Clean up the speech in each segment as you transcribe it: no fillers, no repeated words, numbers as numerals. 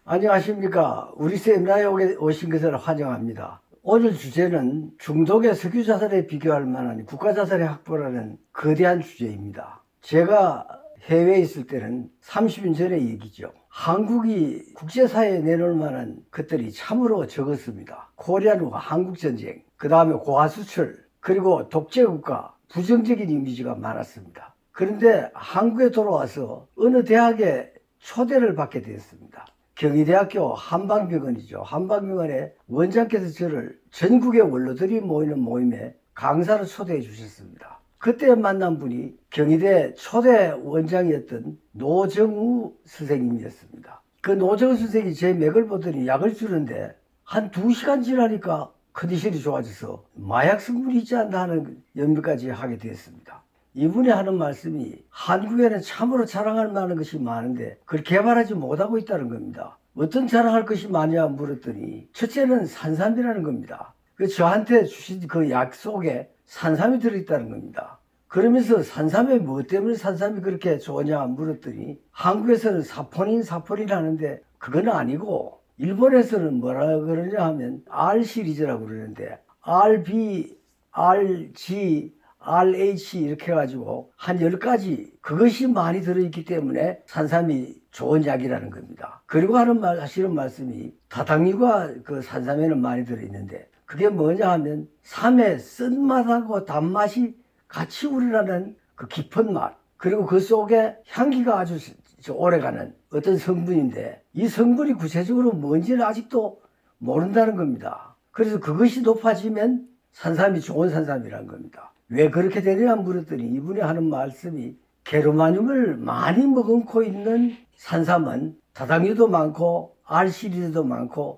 안녕하십니까. 우리 세미나에 오신 것을 환영합니다. 오늘 주제는 중독의 석유 자산에 비교할 만한 국가 자산의 확보라는 거대한 주제입니다. 제가 해외에 있을 때는 30년 전의 얘기죠. 한국이 국제사회에 내놓을 만한 것들이 참으로 적었습니다. 코리아누 한국전쟁, 그 다음에 고아수출, 그리고 독재국가, 부정적인 이미지가 많았습니다. 그런데 한국에 돌아와서 어느 대학에 초대를 받게 되었습니다. 경희대학교 한방병원이죠. 한방병원에 원장께서 저를 전국의 원로들이 모이는 모임에 강사로 초대해 주셨습니다. 그때 만난 분이 경희대 초대 원장이었던 노정우 선생님이었습니다. 그 노정우 선생님이 제 맥을 보더니 약을 주는데 한 2시간 지나니까 컨디션이 좋아져서 마약 성분이 있지 않나 하는 연구까지 하게 되었습니다. 이분이 하는 말씀이 한국에는 참으로 자랑할 만한 것이 많은데 그걸 개발하지 못하고 있다는 겁니다. 어떤 자랑할 것이 많냐 물었더니 첫째는 산삼이라는 겁니다. 저한테 주신 그 약 속에 산삼이 들어있다는 겁니다. 그러면서 산삼에 뭐 때문에 산삼이 그렇게 좋으냐 물었더니 한국에서는 사포닌 하는데 그건 아니고 일본에서는 뭐라 그러냐 하면 R 시리즈라고 그러는데 RB, RG, RH 이렇게 해가지고 한 10가지 그것이 많이 들어있기 때문에 산삼이 좋은 약이라는 겁니다. 그리고 하시는 말씀이 다당류가 그 산삼에는 많이 들어있는데 그게 뭐냐 하면 삼의 쓴맛하고 단맛이 같이 우러나는 그 깊은 맛, 그리고 그 속에 향기가 아주 오래가는 어떤 성분인데 이 성분이 구체적으로 뭔지는 아직도 모른다는 겁니다. 그래서 그것이 높아지면 산삼이 좋은 산삼이라는 겁니다. 왜 그렇게 되느냐 물었더니 이분이 하는 말씀이 게르마늄을 많이 머금고 있는 산삼은 다당류도 많고 알시리즈도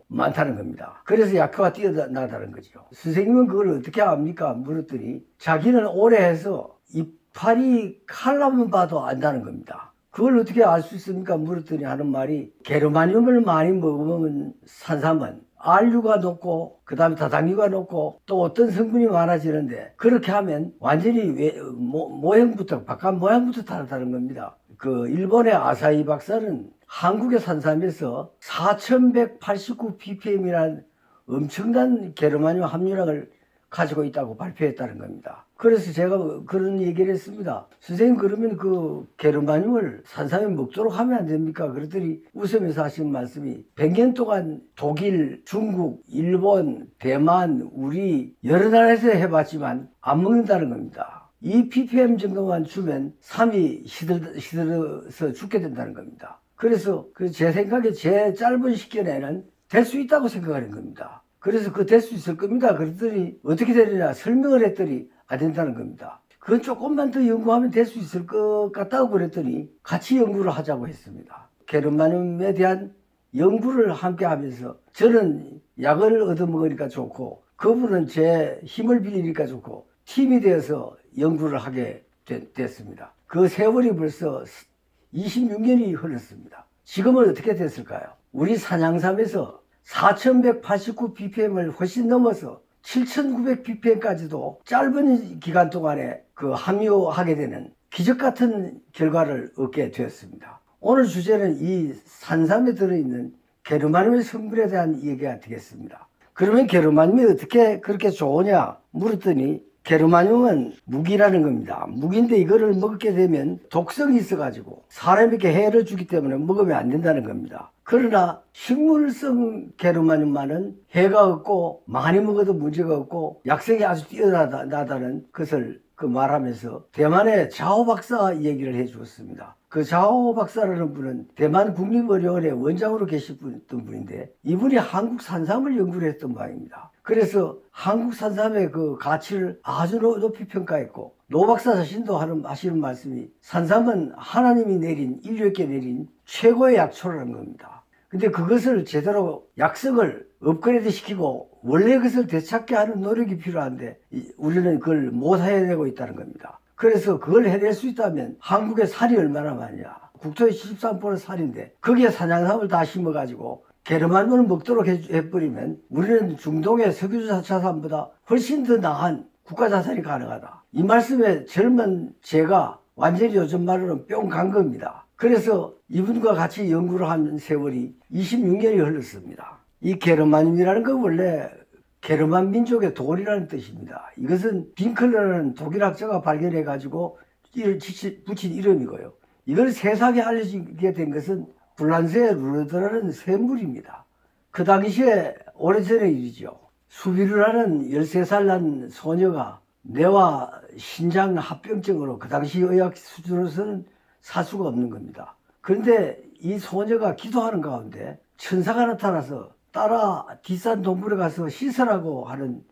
많다는 겁니다. 그래서 약효가 뛰어나다는 거죠. 선생님은 그걸 어떻게 압니까? 물었더니 자기는 오래 해서 이파리 칼라만 봐도 안다는 겁니다. 그걸 어떻게 알 수 있습니까? 물었더니 하는 말이 게르마늄을 많이 먹으면 산삼은 알류가 높고 그 다음에 다당류가 높고 또 어떤 성분이 많아지는데 그렇게 하면 완전히 모양부터 바깥 모양부터 다르다는 겁니다. 그 일본의 아사히 박사는 한국의 산삼에서 4189ppm이라는 엄청난 게르마늄 함유량을 가지고 있다고 발표했다는 겁니다. 그래서 제가 그런 얘기를 했습니다. 선생님 그러면 그 게르마늄을 산삼에 먹도록 하면 안 됩니까? 그랬더니 웃으면서 하신 말씀이 100년 동안 독일, 중국, 일본, 대만, 우리 여러 나라에서 해봤지만 안 먹는다는 겁니다. 이 ppm 정도만 주면 삼이 시들어서 죽게 된다는 겁니다. 그래서 제 생각에 제 짧은 시간에는 될 수 있다고 생각하는 겁니다. 그래서 될 수 있을 겁니다. 그랬더니 어떻게 되느냐 설명을 했더니 안 된다는 겁니다. 그건 조금만 더 연구하면 될 수 있을 것 같다고 그랬더니 같이 연구를 하자고 했습니다. 게르마늄에 대한 연구를 함께 하면서 저는 약을 얻어먹으니까 좋고 그분은 제 힘을 빌리니까 좋고 팀이 되어서 연구를 하게 됐습니다. 그 세월이 벌써 26년이 흘렀습니다. 지금은 어떻게 됐을까요? 우리 산양삼에서 4189ppm을 훨씬 넘어서 7900ppm까지도 짧은 기간 동안에 그 함유하게 되는 기적 같은 결과를 얻게 되었습니다. 오늘 주제는 이 산삼에 들어있는 게르마늄의 성분에 대한 얘기가 되겠습니다. 그러면 게르마늄이 어떻게 그렇게 좋으냐 물었더니 게르마늄은 무기라는 겁니다. 무기인데 이거를 먹게 되면 독성이 있어가지고 사람에게 해를 주기 때문에 먹으면 안 된다는 겁니다. 그러나 식물성 게르마늄만은 해가 없고 많이 먹어도 문제가 없고 약성이 아주 뛰어나다는 것을 말하면서 대만의 자오 박사 얘기를 해 주었습니다. 그 자오 박사라는 분은 대만 국립의료원의 원장으로 계셨던 분인데 이분이 한국 산삼을 연구를 했던 모양입니다. 그래서 한국 산삼의 그 가치를 아주 높이 평가했고 노 박사 자신도 하시는 말씀이 산삼은 하나님이 내린 인류에게 내린 최고의 약초라는 겁니다. 근데 그것을 제대로 약성을 업그레이드 시키고 원래 그것을 되찾게 하는 노력이 필요한데 우리는 그걸 못 해내고 있다는 겁니다. 그래서 그걸 해낼 수 있다면 한국의 살이 얼마나 많냐. 국토의 73%는 살인데 거기에 산양삼을 다 심어가지고 게르마늄을 먹도록 해버리면 우리는 중동의 석유 자산보다 훨씬 더 나은 국가 자산이 가능하다. 이 말씀에 젊은 제가 완전히 요즘 말로는 뿅 간 겁니다. 그래서 이분과 같이 연구를 한 세월이 26년이 흘렀습니다. 이 게르마늄이라는 건 원래 게르만 민족의 돌이라는 뜻입니다. 이것은 빙클러라는 독일학자가 발견해가지고 붙인 이름이고요. 이걸 세상에 알려지게 된 것은 불란서의 루르드라는 샘물입니다. 그 당시에 오래전의 일이죠. 수비를 하는 13살 난 소녀가 뇌와 신장 합병증으로 그 당시 의학 수준으로서는 살 수가 없는 겁니다. 그런데 이 소녀가 기도하는 가운데 천사가 나타나서 따라 뒷산 동굴에 가서 씻으라고 하는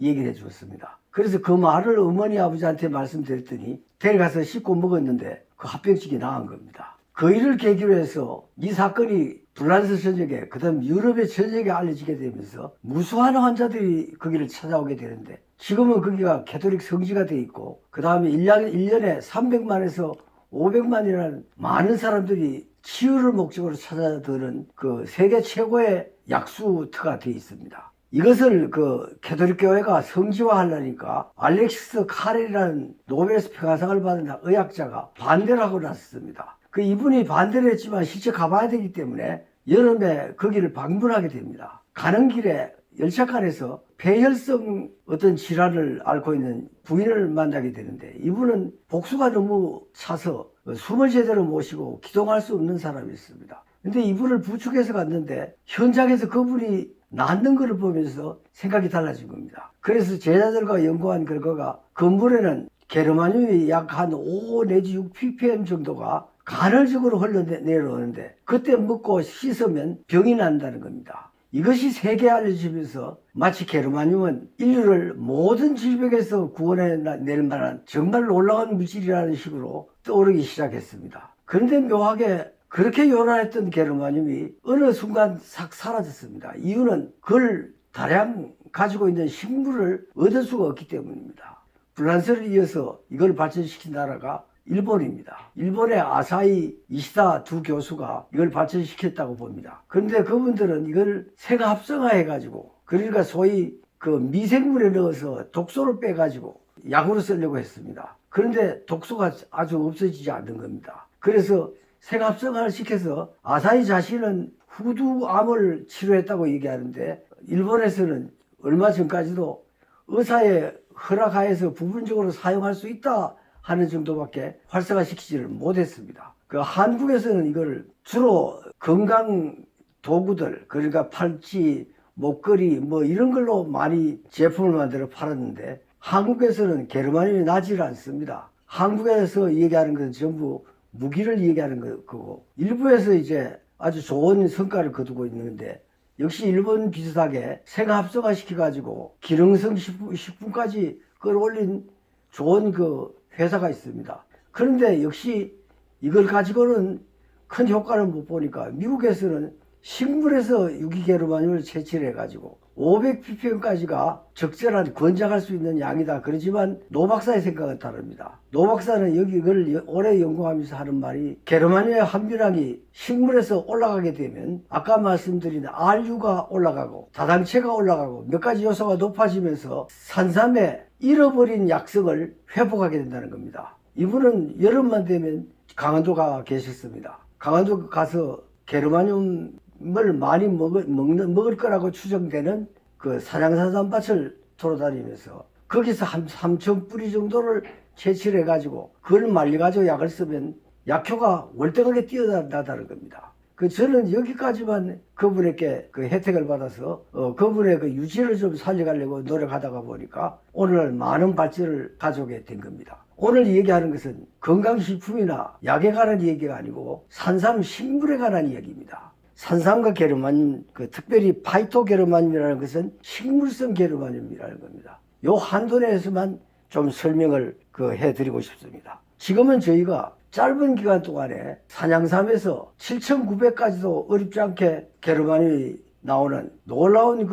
얘기를 해주었습니다. 그래서 그 말을 어머니 아버지한테 말씀드렸더니 데려가서 씻고 먹었는데 그 합병증이 나은 겁니다. 그 일을 계기로 해서 이 사건이 불란서 전역에 그다음 유럽의 전역에 알려지게 되면서 무수한 환자들이 거기를 찾아오게 되는데 지금은 거기가 캐톨릭 성지가 돼 있고 그 다음에 1년에 300만에서 500만이라는 많은 사람들이 치유를 목적으로 찾아드는 그 세계 최고의 약수터가 되어 있습니다. 이것을 그 캐톨릭 교회가 성지화하려니까 알렉시스 카렐이라는 노벨에서 평화상을 받은 의학자가 반대를 하고 났습니다. 그 이분이 반대를 했지만 실제 가봐야 되기 때문에 여름에 거기를 방문하게 됩니다. 가는 길에 열차칸에서 폐혈성 어떤 질환을 앓고 있는 부인을 만나게 되는데 이분은 복수가 너무 차서 숨을 제대로 못 쉬고 기동할 수 없는 사람이었습니다. 근데 이분을 부축해서 갔는데 현장에서 그분이 낫는 것을 보면서 생각이 달라진 겁니다. 그래서 제자들과 연구한 결과가 건물에는 게르마늄이 약 한 5 내지 6 ppm 정도가 간헐적으로 흘러내려오는데 그때 먹고 씻으면 병이 난다는 겁니다. 이것이 세계에 알려지면서 마치 게르마늄은 인류를 모든 질병에서 구원해낼 만한 정말 놀라운 물질이라는 식으로 떠오르기 시작했습니다. 그런데 묘하게 그렇게 요란했던 게르마늄이 어느 순간 싹 사라졌습니다. 이유는 그걸 다량 가지고 있는 식물을 얻을 수가 없기 때문입니다. 불란서를 이어서 이걸 발전시킨 나라가 일본입니다. 일본의 아사히 이시다 두 교수가 이걸 발전시켰다고 봅니다. 그런데 그분들은 이걸 생합성화해가지고 그러니까 소위 그 미생물에 넣어서 독소를 빼가지고 약으로 쓰려고 했습니다. 그런데 독소가 아주 없어지지 않는 겁니다. 그래서 생합성화를 시켜서 아사히 자신은 후두암을 치료했다고 얘기하는데 일본에서는 얼마 전까지도 의사의 허락하에서 부분적으로 사용할 수 있다 하는 정도밖에 활성화시키지를 못했습니다. 그 한국에서는 이걸 주로 건강 도구들 그러니까 팔찌, 목걸이 뭐 이런 걸로 많이 제품을 만들어 팔았는데 한국에서는 게르마늄이 나지를 않습니다. 한국에서 얘기하는 것은 전부 무기를 얘기하는 거고 일부에서 이제 아주 좋은 성과를 거두고 있는데 역시 일본 비슷하게 생합성화 시켜가지고 기능성 식품까지 끌어올린 좋은 그 회사가 있습니다. 그런데 역시 이걸 가지고는 큰 효과를 못 보니까 미국에서는 식물에서 유기게르마늄을 채취를 해가지고 500ppm까지가 적절한 권장할 수 있는 양이다. 그렇지만 노 박사의 생각은 다릅니다. 노 박사는 이걸 오래 연구하면서 하는 말이 게르마늄의 함유량이 식물에서 올라가게 되면 아까 말씀드린 RU가 올라가고 다당체가 올라가고 몇 가지 요소가 높아지면서 산삼의 잃어버린 약성을 회복하게 된다는 겁니다. 이분은 여름만 되면 강원도 가 계셨습니다. 강원도 가서 게르마늄을 많이 먹을 거라고 추정되는 그 산양산삼밭을 돌아다니면서 거기서 한 3천 뿌리 정도를 채취를 해가지고 그걸 말려가지고 약을 쓰면 약효가 월등하게 뛰어나다는 겁니다. 저는 여기까지만 그분에게 그 혜택을 받아서 그분의 그 유지를 좀 살려가려고 노력하다가 보니까 오늘날 많은 발전을 가져오게 된 겁니다. 오늘 얘기하는 것은 건강식품이나 약에 관한 얘기가 아니고 산삼 식물에 관한 이야기입니다. 산삼과 게르마늄, 특별히 파이토게르마늄이라는 것은 식물성 게르마늄이라는 겁니다. 요 한도 내에서만 좀 설명을 해드리고 싶습니다. 지금은 저희가 짧은 기간 동안에 산양삼에서 7,900까지도 어렵지 않게 게르마늄이 나오는 놀라운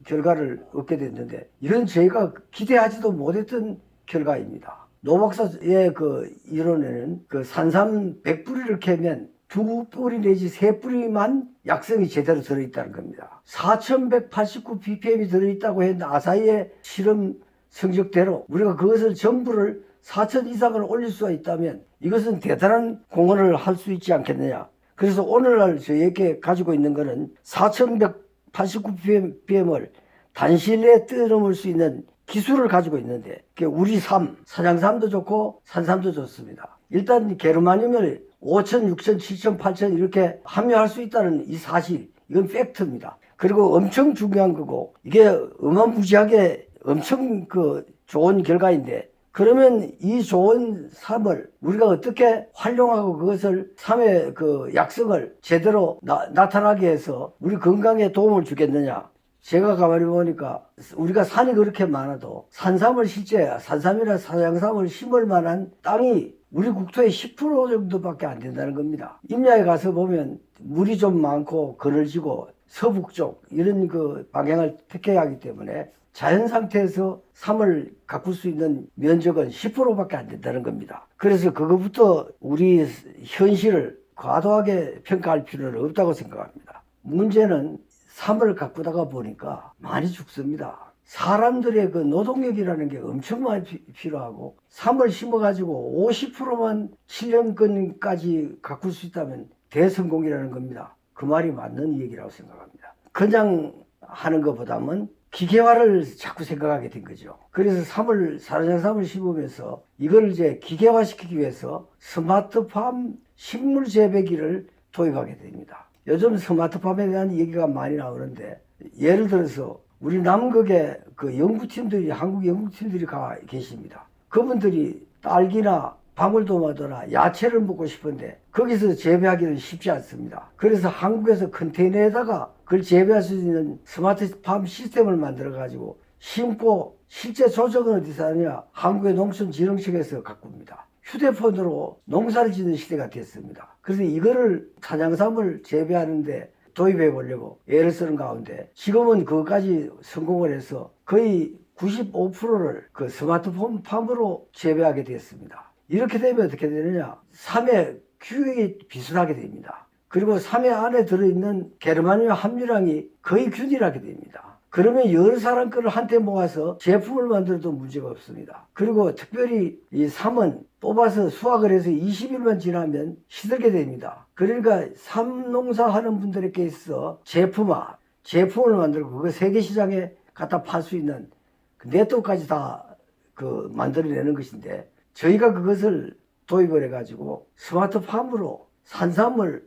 결과를 얻게 됐는데 이런 저희가 기대하지도 못했던 결과입니다. 노 박사의 이론에는 산삼 100뿌리를 캐면 2뿌리 내지 3뿌리만 약성이 제대로 들어있다는 겁니다. 4,189ppm이 들어있다고 했는데 아사히의 실험 성적대로 우리가 그것을 전부를 4,000 이상을 올릴 수가 있다면 이것은 대단한 공헌을 할 수 있지 않겠느냐. 그래서 오늘날 저에게 가지고 있는 것은 4189ppm을 단시 내에 뛰어넘을 수 있는 기술을 가지고 있는데, 우리 삶, 사냥삼도 좋고 산삼도 좋습니다. 일단 게르마늄을 5,000, 6,000, 7,000, 8,000 이렇게 함유할 수 있다는 이 사실, 이건 팩트입니다. 그리고 엄청 중요한 거고, 이게 어마무지하게 엄청 좋은 결과인데, 그러면 이 좋은 삶을 우리가 어떻게 활용하고 그것을 삶의 약성을 제대로 나타나게 해서 우리 건강에 도움을 주겠느냐. 제가 가만히 보니까 우리가 산이 그렇게 많아도 산삼을 실제 산삼이나 사냥삼을 심을 만한 땅이 우리 국토의 10% 정도밖에 안 된다는 겁니다. 임야에 가서 보면 물이 좀 많고 그늘지고 서북쪽 이런 방향을 택해야 하기 때문에 자연 상태에서 삶을 가꿀 수 있는 면적은 10%밖에 안 된다는 겁니다. 그래서 그것부터 우리 현실을 과도하게 평가할 필요는 없다고 생각합니다. 문제는 삶을 가꾸다가 보니까 많이 죽습니다. 사람들의 노동력이라는 게 엄청 많이 필요하고, 삶을 심어가지고 50%만 7년근까지 가꿀 수 있다면 대성공이라는 겁니다. 그 말이 맞는 얘기라고 생각합니다. 그냥 하는 것보다는 기계화를 자꾸 생각하게 된 거죠. 그래서 사냥삼을 심으면서 이걸 이제 기계화시키기 위해서 스마트팜 식물 재배기를 도입하게 됩니다. 요즘 스마트팜에 대한 얘기가 많이 나오는데, 예를 들어서 우리 남극에 한국 연구팀들이 계십니다. 그분들이 딸기나 방울토마토나 야채를 먹고 싶은데 거기서 재배하기는 쉽지 않습니다. 그래서 한국에서 컨테이너에다가 그걸 재배할 수 있는 스마트팜 시스템을 만들어 가지고 심고, 실제 조정은 어디서 하느냐? 한국의 농촌진흥청에서 가꿉니다. 휴대폰으로 농사를 짓는 시대가 됐습니다. 그래서 이거를 사냥삼을 재배하는데 도입해 보려고 애를 쓰는 가운데 지금은 그것까지 성공을 해서 거의 95%를 스마트팜으로 재배하게 됐습니다. 이렇게 되면 어떻게 되느냐? 삶의 규격이 비슷하게 됩니다. 그리고 삶의 안에 들어있는 게르마늄 함유량이 거의 균일하게 됩니다. 그러면 여러 사람 거를 한테 모아서 제품을 만들어도 문제가 없습니다. 그리고 특별히 이 삼은 뽑아서 수확을 해서 20일만 지나면 시들게 됩니다. 그러니까 삼 농사하는 분들에게 있어 제품을 만들고 그거 세계 시장에 갖다 팔 수 있는 네트워크까지 다 만들어내는 것인데, 저희가 그것을 도입을 해가지고 스마트팜으로 산삼을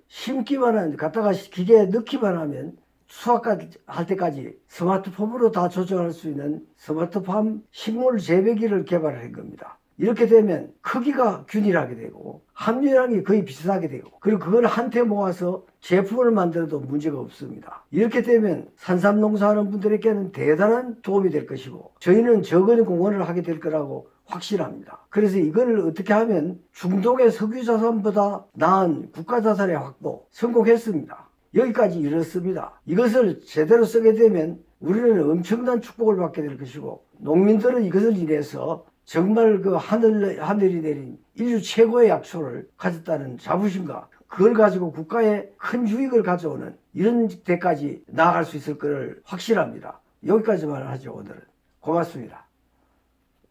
갖다가 기계에 넣기만 하면 수확할 때까지 스마트팜으로 다 조정할 수 있는 스마트팜 식물 재배기를 개발한 겁니다. 이렇게 되면 크기가 균일하게 되고 함유량이 거의 비슷하게 되고, 그리고 그걸 한테 모아서 제품을 만들어도 문제가 없습니다. 이렇게 되면 산삼 농사하는 분들에게는 대단한 도움이 될 것이고, 저희는 적은 공헌을 하게 될 거라고 확실합니다. 그래서 이걸 어떻게 하면 중독의 석유자산보다 나은 국가자산의 확보 성공했습니다. 여기까지 이렇습니다. 이것을 제대로 쓰게 되면 우리는 엄청난 축복을 받게 될 것이고, 농민들은 이것을 인해서 정말 하늘이 내린 인류 최고의 약초를 가졌다는 자부심과 그걸 가지고 국가에 큰 유익을 가져오는 이런 데까지 나아갈 수 있을 것을 확실합니다. 여기까지만 하죠, 오늘은. 고맙습니다.